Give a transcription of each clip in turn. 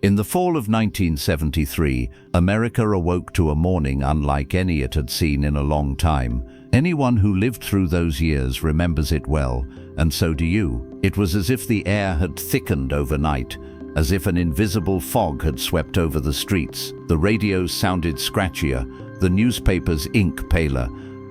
In the fall of 1973, America awoke to a morning unlike any it had seen in a long time. Anyone who lived through those years remembers it well, and so do you. It was as if the air had thickened overnight, as if an invisible fog had swept over the streets. The radios sounded scratchier, the newspapers' ink paler.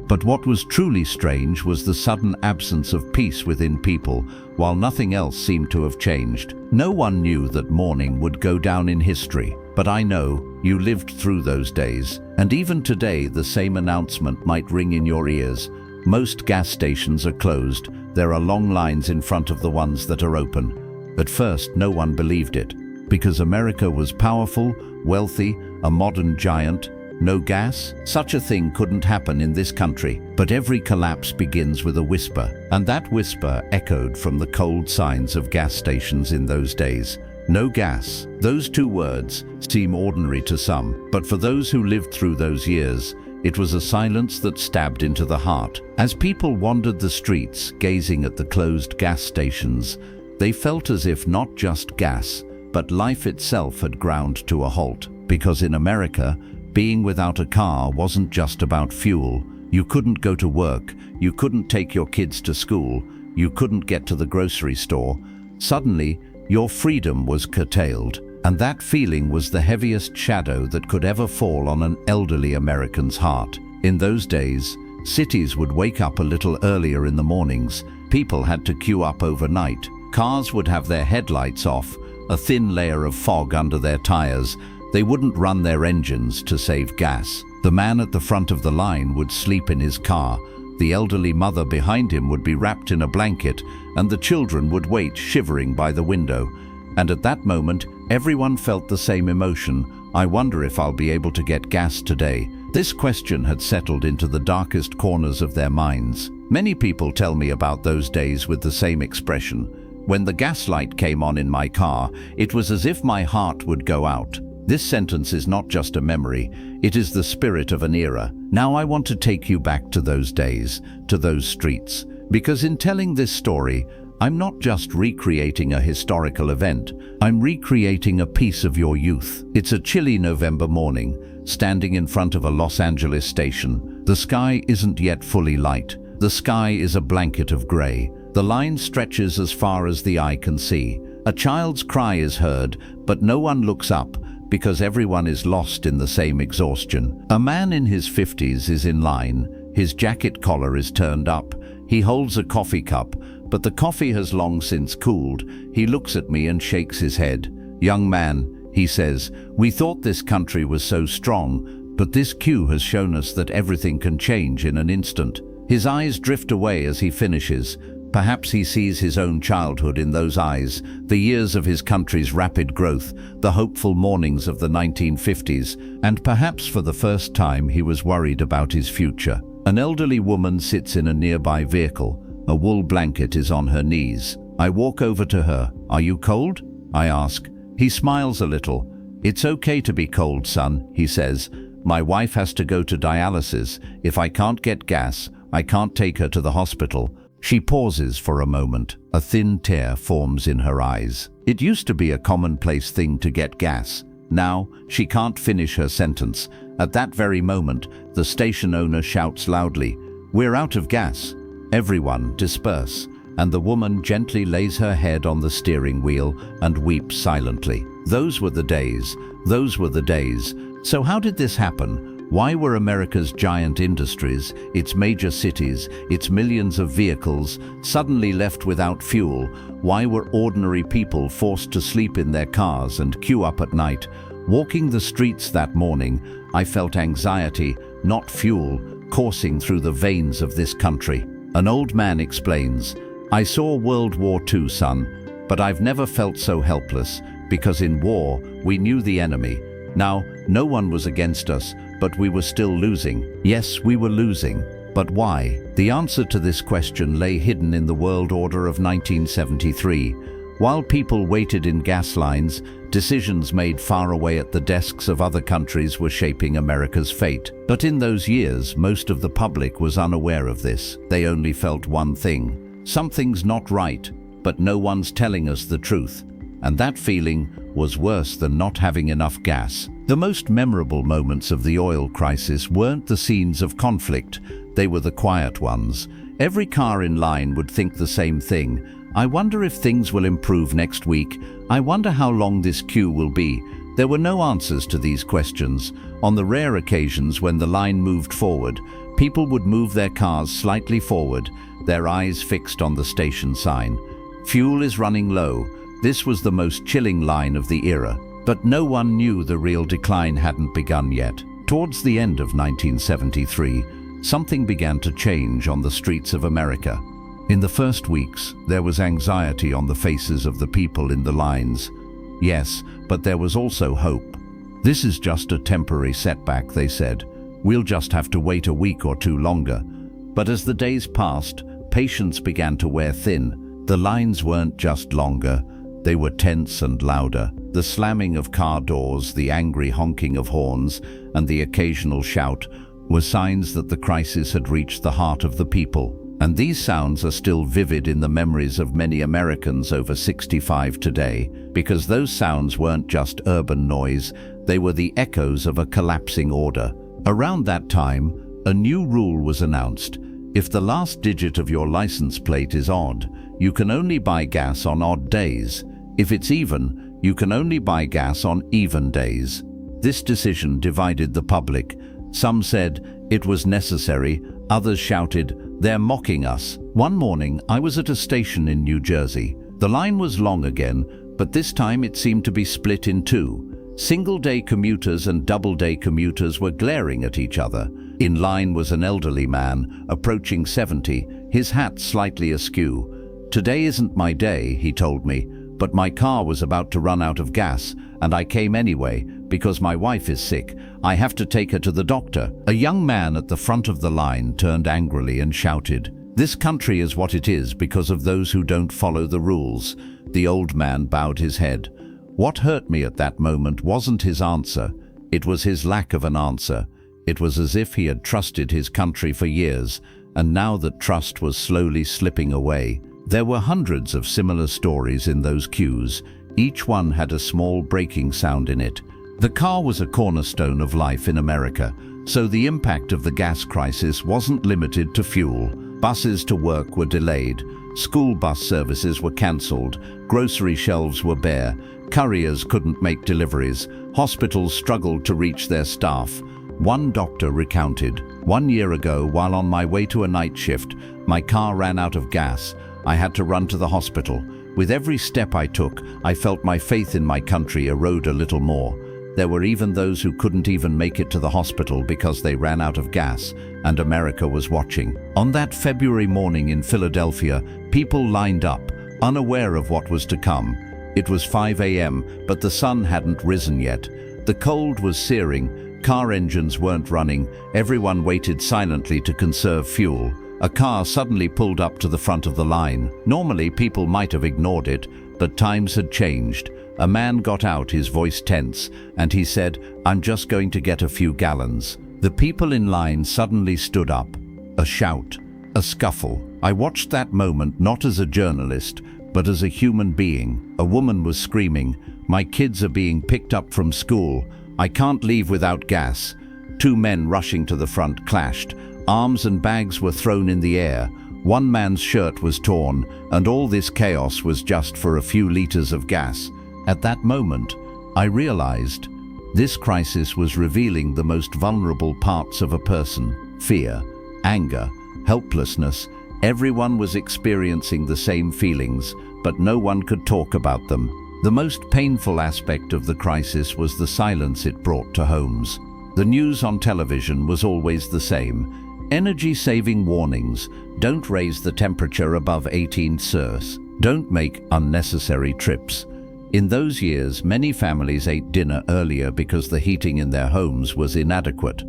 But what was truly strange was the sudden absence of peace within people, while nothing else seemed to have changed. No one knew that morning would go down in history, but I know you lived through those days. And even today, the same announcement might ring in your ears. Most gas stations are closed. There are long lines in front of the ones that are open. At first, no one believed it, because America was powerful, wealthy, a modern giant. No gas? Such a thing couldn't happen in this country. But every collapse begins with a whisper, and that whisper echoed from the cold signs of gas stations in those days. No gas. Those two words seem ordinary to some, but for those who lived through those years, it was a silence that stabbed into the heart. As people wandered the streets, gazing at the closed gas stations, they felt as if not just gas, but life itself had ground to a halt. Because in America, being without a car wasn't just about fuel. You couldn't go to work, you couldn't take your kids to school, you couldn't get to the grocery store. Suddenly, your freedom was curtailed, and that feeling was the heaviest shadow that could ever fall on an elderly American's heart. In those days, cities would wake up a little earlier in the mornings. People had to queue up overnight. Cars would have their headlights off, a thin layer of fog under their tires. They wouldn't run their engines to save gas. The man at the front of the line would sleep in his car. The elderly mother behind him would be wrapped in a blanket, and the children would wait shivering by the window. And at that moment, everyone felt the same emotion. I wonder if I'll be able to get gas today. This question had settled into the darkest corners of their minds. Many people tell me about those days with the same expression. When the gas light came on in my car, it was as if my heart would go out. This sentence is not just a memory, it is the spirit of an era. Now I want to take you back to those days, to those streets, because in telling this story, I'm not just recreating a historical event, I'm recreating a piece of your youth. It's a chilly November morning, standing in front of a Los Angeles station. The sky isn't yet fully light. The sky is a blanket of gray. The line stretches as far as the eye can see. A child's cry is heard, but no one looks up, because everyone is lost in the same exhaustion. A man in his 50s is in line. His jacket collar is turned up. He holds a coffee cup, but the coffee has long since cooled. He looks at me and shakes his head. "Young man," he says, "we thought this country was so strong, but this queue has shown us that everything can change in an instant." His eyes drift away as he finishes. Perhaps he sees his own childhood in those eyes, the years of his country's rapid growth, the hopeful mornings of the 1950s, and perhaps for the first time he was worried about his future. An elderly woman sits in a nearby vehicle. A wool blanket is on her knees. I walk over to her. "Are you cold?" I ask. He smiles a little. "It's okay to be cold, son," he says. "My wife has to go to dialysis. If I can't get gas, I can't take her to the hospital." She pauses for a moment. A thin tear forms in her eyes. It used to be a commonplace thing to get gas. Now, she can't finish her sentence. At that very moment, the station owner shouts loudly, "We're out of gas." Everyone disperse, and the woman gently lays her head on the steering wheel and weeps silently. Those were the days. Those were the days. So how did this happen? Why were America's giant industries, its major cities, its millions of vehicles, suddenly left without fuel? Why were ordinary people forced to sleep in their cars and queue up at night? Walking the streets that morning, I felt anxiety, not fuel, coursing through the veins of this country. An old man explains, "I saw World War II, son, but I've never felt so helpless, because in war, we knew the enemy. Now, no one was against us, but we were still losing. Yes, we were losing. But why?" The answer to this question lay hidden in the world order of 1973. While people waited in gas lines, decisions made far away at the desks of other countries were shaping America's fate. But in those years, most of the public was unaware of this. They only felt one thing. Something's not right, but no one's telling us the truth. and that feeling was worse than not having enough gas. The most memorable moments of the oil crisis weren't the scenes of conflict, they were the quiet ones. Every car in line would think the same thing. I wonder if things will improve next week. I wonder how long this queue will be. There were no answers to these questions. On the rare occasions when the line moved forward, people would move their cars slightly forward, their eyes fixed on the station sign. Fuel is running low. This was the most chilling line of the era. But no one knew the real decline hadn't begun yet. Towards the end of 1973, something began to change on the streets of America. In the first weeks, there was anxiety on the faces of the people in the lines. Yes, but there was also hope. This is just a temporary setback, they said. We'll just have to wait a week or two longer. But as the days passed, patience began to wear thin. The lines weren't just longer, they were tense and louder. The slamming of car doors, the angry honking of horns, and the occasional shout were signs that the crisis had reached the heart of the people. And these sounds are still vivid in the memories of many Americans over 65 today, because those sounds weren't just urban noise, they were the echoes of a collapsing order. Around that time, a new rule was announced. If the last digit of your license plate is odd, you can only buy gas on odd days. If it's even, you can only buy gas on even days. This decision divided the public. Some said it was necessary, others shouted, "They're mocking us." One morning, I was at a station in New Jersey. The line was long again, but this time it seemed to be split in two. Single-day commuters and double-day commuters were glaring at each other. In line was an elderly man, approaching 70, his hat slightly askew. "Today isn't my day," he told me, "but my car was about to run out of gas, and I came anyway, because my wife is sick. I have to take her to the doctor." A young man at the front of the line turned angrily and shouted, "This country is what it is because of those who don't follow the rules." The old man bowed his head. What hurt me at that moment wasn't his answer, it was his lack of an answer. It was as if he had trusted his country for years, and now that trust was slowly slipping away. There were hundreds of similar stories in those queues. Each one had a small braking sound in it. The car was a cornerstone of life in America, so the impact of the gas crisis wasn't limited to fuel. Buses to work were delayed, school bus services were cancelled, grocery shelves were bare, couriers couldn't make deliveries, hospitals struggled to reach their staff. One doctor recounted, "1 year ago, while on my way to a night shift, my car ran out of gas. I had to run to the hospital. With every step I took, I felt my faith in my country erode a little more. There were even those who couldn't even make it to the hospital because they ran out of gas, and America was watching." On that February morning in Philadelphia, people lined up, unaware of what was to come. It was 5 a.m., but the sun hadn't risen yet. The cold was searing, car engines weren't running, everyone waited silently to conserve fuel. A car suddenly pulled up to the front of the line. Normally, people might have ignored it, but times had changed. A man got out, his voice tense, and he said, "I'm just going to get a few gallons." The people in line suddenly stood up. A shout, a scuffle. I watched that moment not as a journalist, but as a human being. A woman was screaming, "My kids are being picked up from school. I can't leave without gas." Two men rushing to the front clashed. Arms and bags were thrown in the air. One man's shirt was torn, and all this chaos was just for a few liters of gas. At that moment, I realized this crisis was revealing the most vulnerable parts of a person: fear, anger, helplessness. Everyone was experiencing the same feelings, but no one could talk about them. The most painful aspect of the crisis was the silence it brought to homes. The news on television was always the same. Energy-saving warnings: don't raise the temperature above 18 Celsius. Don't make unnecessary trips. In those years, many families ate dinner earlier because the heating in their homes was inadequate.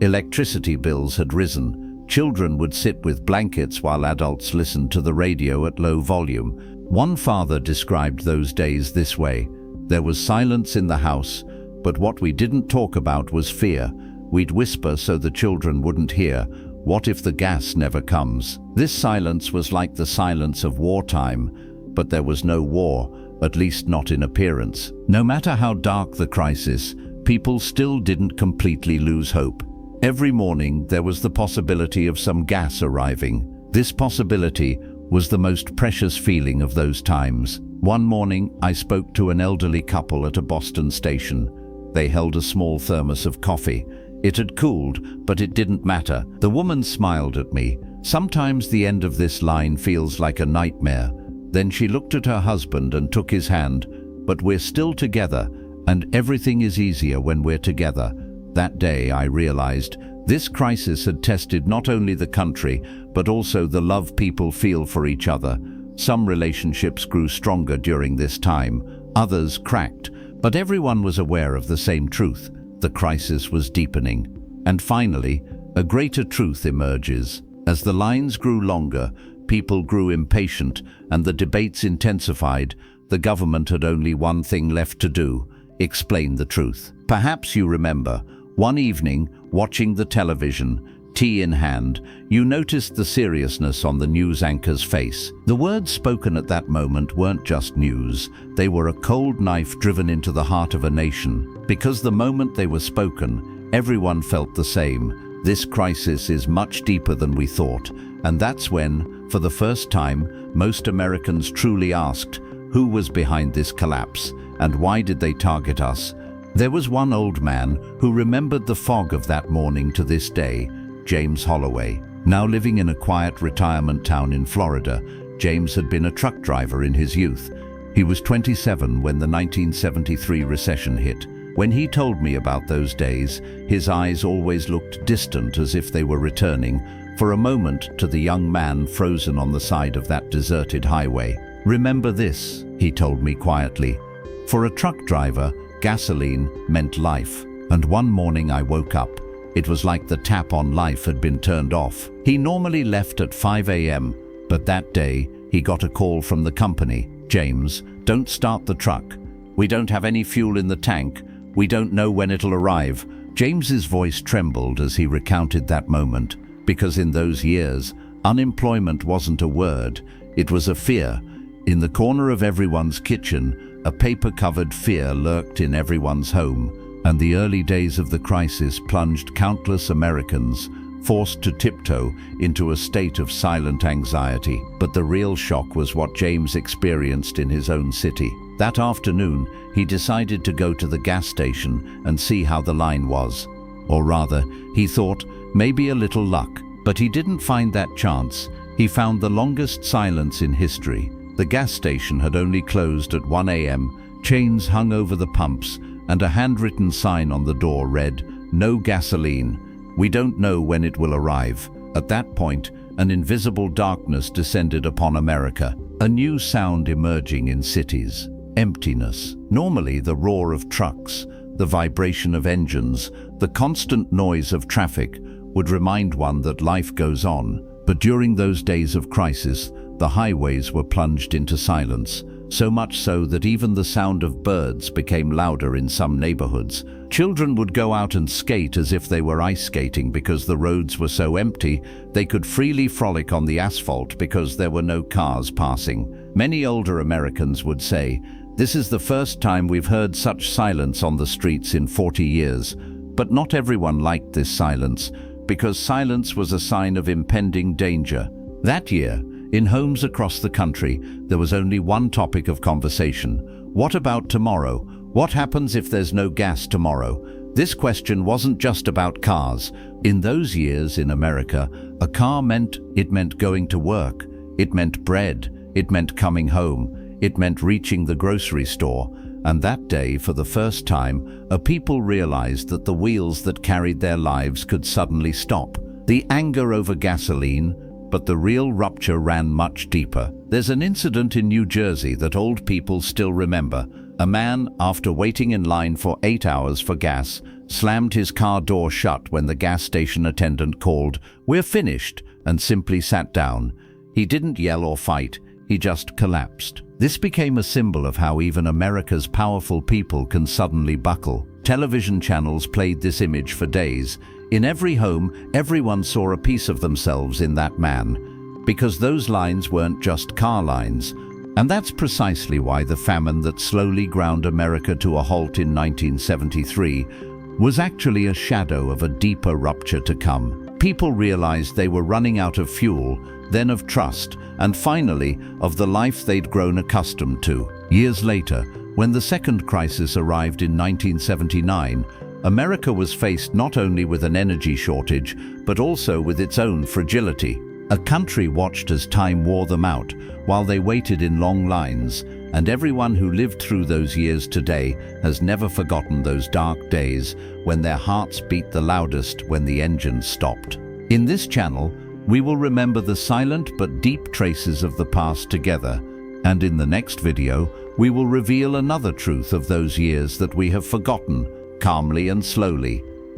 Electricity bills had risen. Children would sit with blankets while adults listened to the radio at low volume. One father described those days this way: "There was silence in the house, but what we didn't talk about was fear. We'd whisper so the children wouldn't hear. What if the gas never comes?" This silence was like the silence of wartime. but there was no war, at least not in appearance. No matter how dark the crisis, people still didn't completely lose hope. Every morning there was the possibility of some gas arriving. This possibility was the most precious feeling of those times. One morning I spoke to an elderly couple at a Boston station. They held a small thermos of coffee. It had cooled, but it didn't matter. The woman smiled at me. Sometimes the end of this line feels like a nightmare. Then she looked at her husband and took his hand. But we're still together, and everything is easier when we're together. That day I realized this crisis had tested not only the country, but also the love people feel for each other. Some relationships grew stronger during this time, others cracked, but everyone was aware of the same truth. The crisis was deepening. And finally, a greater truth emerges. As the lines grew longer, people grew impatient, and the debates intensified. The government had only one thing left to do: explain the truth. Perhaps you remember, one evening, watching the television, tea in hand, you noticed the seriousness on the news anchor's face. The words spoken at that moment weren't just news. They were a cold knife driven into the heart of a nation. Because the moment they were spoken, everyone felt the same. This crisis is much deeper than we thought. And that's when, for the first time, most Americans truly asked, who was behind this collapse, and why did they target us? There was one old man who remembered the fog of that morning to this day, James Holloway. Now living in a quiet retirement town in Florida, James had been a truck driver in his youth. He was 27 when the 1973 recession hit. When he told me about those days, his eyes always looked distant, as if they were returning, for a moment, to the young man frozen on the side of that deserted highway. "Remember this," he told me quietly. For a truck driver, gasoline meant life. And one morning I woke up. It was like the tap on life had been turned off. He normally left at 5 a.m., but that day he got a call from the company. "James, don't start the truck. We don't have any fuel in the tank. We don't know when it'll arrive." James's voice trembled as he recounted that moment, because in those years, unemployment wasn't a word, it was a fear. In the corner of everyone's kitchen, a paper-covered fear lurked in everyone's home. And the early days of the crisis plunged countless Americans, forced to tiptoe into a state of silent anxiety. But the real shock was what James experienced in his own city. That afternoon, he decided to go to the gas station and see how the line was. Or rather, he thought, maybe a little luck. But he didn't find that chance. He found the longest silence in history. The gas station had only closed at 1 a.m., chains hung over the pumps, and a handwritten sign on the door read, "No gasoline. We don't know when it will arrive." At that point, an invisible darkness descended upon America. A new sound emerging in cities: emptiness. Normally the roar of trucks, the vibration of engines, the constant noise of traffic would remind one that life goes on. But during those days of crisis, the highways were plunged into silence. So much so that even the sound of birds became louder in some neighborhoods. Children would go out and skate as if they were ice skating because the roads were so empty they could freely frolic on the asphalt because there were no cars passing. Many older Americans would say, "This is the first time we've heard such silence on the streets in 40 years. But not everyone liked this silence, because silence was a sign of impending danger. That year, in homes across the country, there was only one topic of conversation. What about tomorrow? What happens if there's no gas tomorrow? This question wasn't just about cars. In those years in America, a car meant going to work. It meant bread. It meant coming home. It meant reaching the grocery store. And that day, for the first time, a people realized that the wheels that carried their lives could suddenly stop. The anger over gasoline, but the real rupture ran much deeper. There's an incident in New Jersey that old people still remember. A man, after waiting in line for 8 hours for gas, slammed his car door shut when the gas station attendant called, "We're finished," and simply sat down. He didn't yell or fight, he just collapsed. This became a symbol of how even America's powerful people can suddenly buckle. Television channels played this image for days. In every home, everyone saw a piece of themselves in that man. Because those lines weren't just car lines. And that's precisely why the famine that slowly ground America to a halt in 1973 was actually a shadow of a deeper rupture to come. People realized they were running out of fuel, then of trust, and finally of the life they'd grown accustomed to. Years later, when the second crisis arrived in 1979, America was faced not only with an energy shortage, but also with its own fragility. A country watched as time wore them out, while they waited in long lines, and everyone who lived through those years today has never forgotten those dark days when their hearts beat the loudest when the engines stopped. In this channel, we will remember the silent but deep traces of the past together, and in the next video, we will reveal another truth of those years that we have forgotten, calmly and slowly,